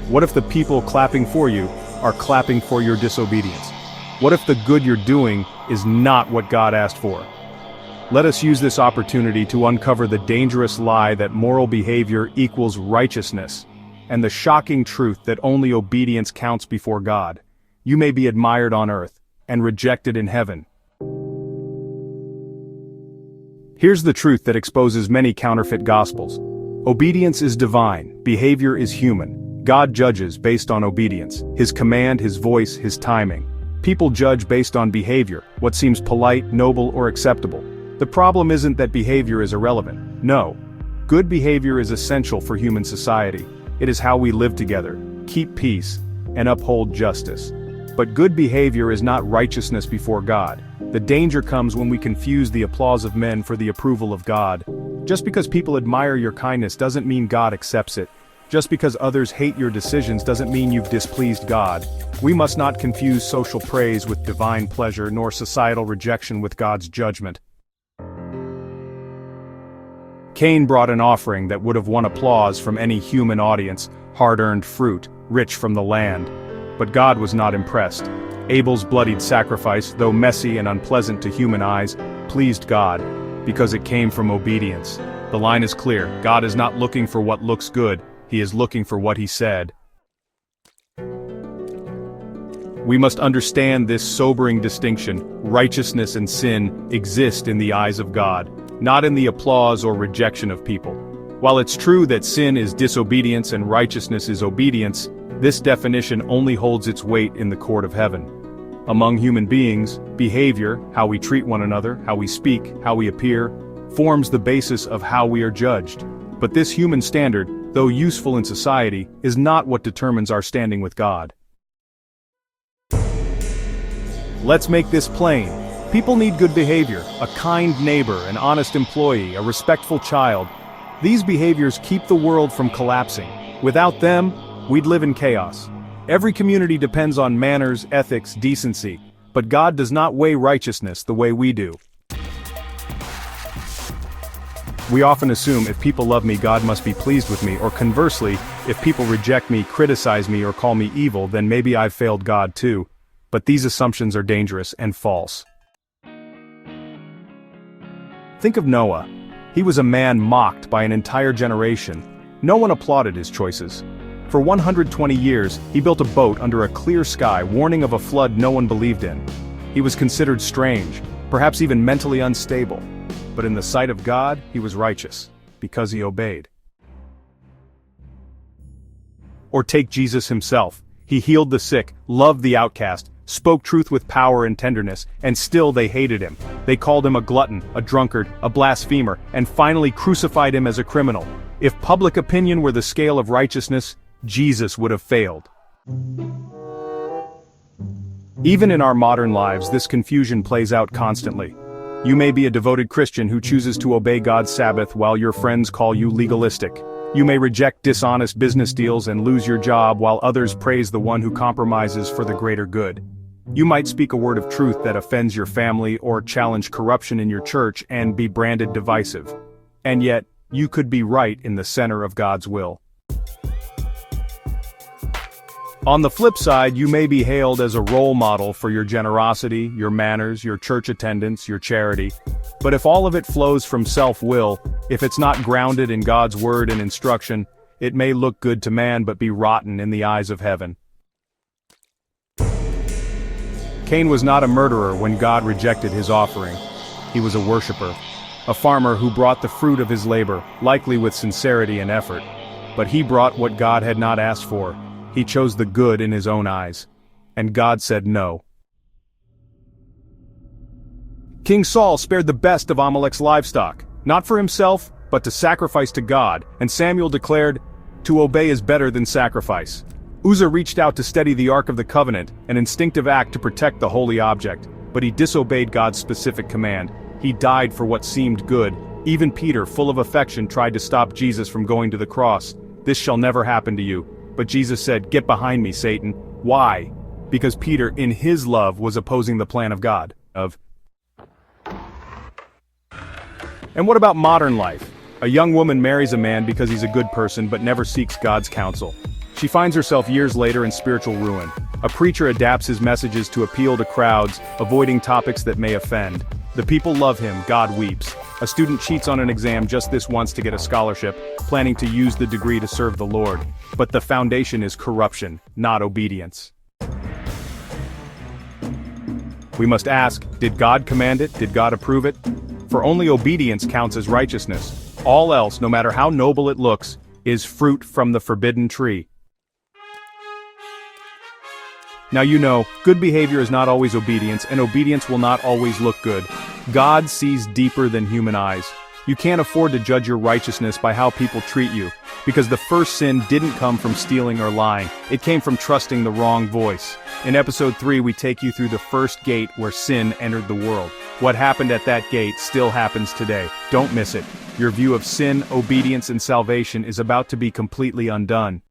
What if the people clapping for you are clapping for your disobedience? What if the good you're doing is not what God asked for? Let us use this opportunity to uncover the dangerous lie that moral behavior equals righteousness, and the shocking truth that only obedience counts before God. You may be admired on earth, and rejected in heaven. Here's the truth that exposes many counterfeit gospels. Obedience is divine, behavior is human. God judges based on obedience, His command, His voice, His timing. People judge based on behavior, what seems polite, noble, or acceptable. The problem isn't that behavior is irrelevant. No. Good behavior is essential for human society. It is how we live together, keep peace, and uphold justice. But good behavior is not righteousness before God. The danger comes when we confuse the applause of men for the approval of God. Just because people admire your kindness doesn't mean God accepts it. Just because others hate your decisions doesn't mean you've displeased God. We must not confuse social praise with divine pleasure, nor societal rejection with God's judgment. Cain brought an offering that would have won applause from any human audience, hard-earned fruit, rich from the land. But God was not impressed. Abel's bloodied sacrifice, though messy and unpleasant to human eyes, pleased God, because it came from obedience. The line is clear: God is not looking for what looks good, He is looking for what He said. We must understand this sobering distinction. Righteousness and sin exist in the eyes of God, not in the applause or rejection of people. While it's true that sin is disobedience and righteousness is obedience, this definition only holds its weight in the court of heaven. Among human beings, behavior, how we treat one another, how we speak, how we appear, forms the basis of how we are judged. But this human standard, though useful in society, is not what determines our standing with God. Let's make this plain. People need good behavior, a kind neighbor, an honest employee, a respectful child. These behaviors keep the world from collapsing. Without them, we'd live in chaos. Every community depends on manners, ethics, decency. But God does not weigh righteousness the way we do. We often assume if people love me, God must be pleased with me, or conversely, if people reject me, criticize me, or call me evil, then maybe I've failed God too. But these assumptions are dangerous and false. Think of Noah. He was a man mocked by an entire generation. No one applauded his choices. For 120 years, he built a boat under a clear sky, warning of a flood no one believed in. He was considered strange, perhaps even mentally unstable. But in the sight of God, he was righteous, because he obeyed. Or take Jesus himself. He healed the sick, loved the outcast, spoke truth with power and tenderness, and still they hated him. They called him a glutton, a drunkard, a blasphemer, and finally crucified him as a criminal. If public opinion were the scale of righteousness, Jesus would have failed. Even in our modern lives, this confusion plays out constantly. You may be a devoted Christian who chooses to obey God's Sabbath while your friends call you legalistic. You may reject dishonest business deals and lose your job while others praise the one who compromises for the greater good. You might speak a word of truth that offends your family or challenge corruption in your church and be branded divisive. And yet, you could be right in the center of God's will. On the flip side, you may be hailed as a role model for your generosity, your manners, your church attendance, your charity. But if all of it flows from self-will, if it's not grounded in God's word and instruction, it may look good to man but be rotten in the eyes of heaven. Cain was not a murderer when God rejected his offering. He was a worshiper, a farmer who brought the fruit of his labor, likely with sincerity and effort. But he brought what God had not asked for. He chose the good in his own eyes. And God said no. King Saul spared the best of Amalek's livestock, not for himself, but to sacrifice to God, and Samuel declared, "To obey is better than sacrifice." Uzzah reached out to steady the Ark of the Covenant, an instinctive act to protect the holy object, but he disobeyed God's specific command. He died for what seemed good. Even Peter, full of affection, tried to stop Jesus from going to the cross. "This shall never happen to you." But Jesus said, "Get behind me, Satan." Why? Because Peter, in his love, was opposing the plan of God. And what about modern life? A young woman marries a man because he's a good person but never seeks God's counsel. She finds herself years later in spiritual ruin. A preacher adapts his messages to appeal to crowds, avoiding topics that may offend. The people love him, God weeps. A student cheats on an exam just this once to get a scholarship, planning to use the degree to serve the Lord. But the foundation is corruption, not obedience. We must ask, did God command it? Did God approve it? For only obedience counts as righteousness. All else, no matter how noble it looks, is fruit from the forbidden tree. Now you know, good behavior is not always obedience, and obedience will not always look good. God sees deeper than human eyes. You can't afford to judge your righteousness by how people treat you, because the first sin didn't come from stealing or lying, it came from trusting the wrong voice. In episode 3 we take you through the first gate where sin entered the world. What happened at that gate still happens today. Don't miss it. Your view of sin, obedience, and salvation is about to be completely undone.